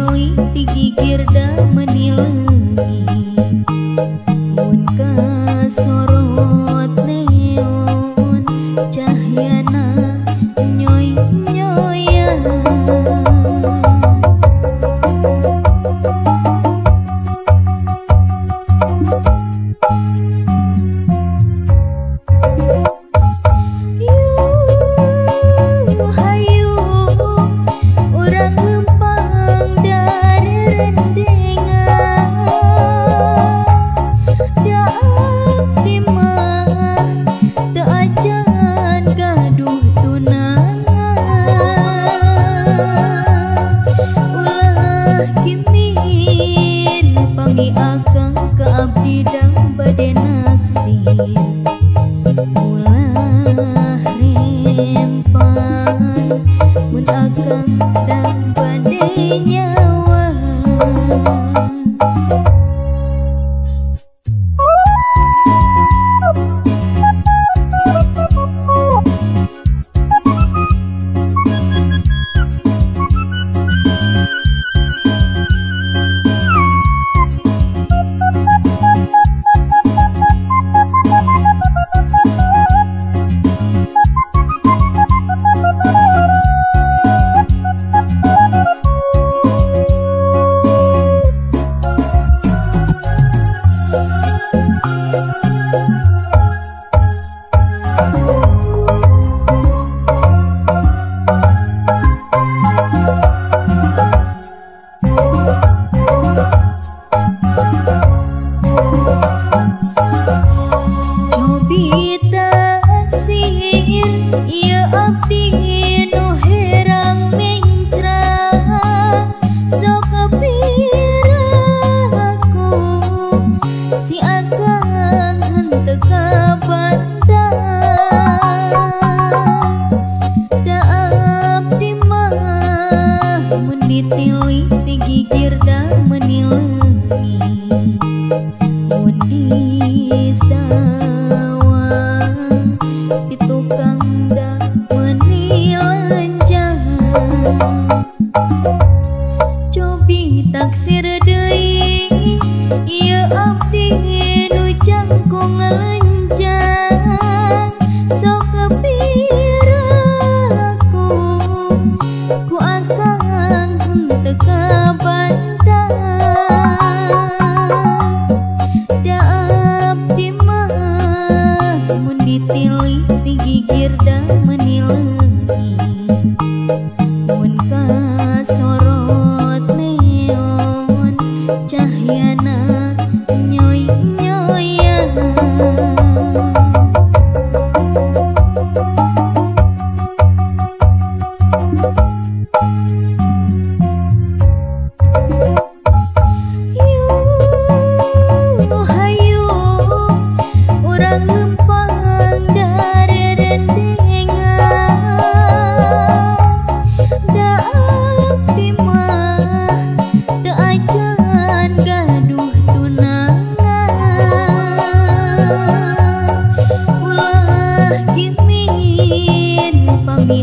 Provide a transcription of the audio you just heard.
menitili tigigir da menilengi mun kasorot neon cahyana nyoy nyoyan. Akang ke abdi dang bade naksir ulah rempan mun akang dang bade nyawa. Menitili tigigir da menilengi mun di sawang di tukang da menilenjang. Cobi taksir deui ieu abdi nu jangkung ngalencang sok kepira aku ku akang teka bandang da abdi mah mun ditili tigigir da menilengi mun kasorot neon cahyana nyoy nyoyan. Pami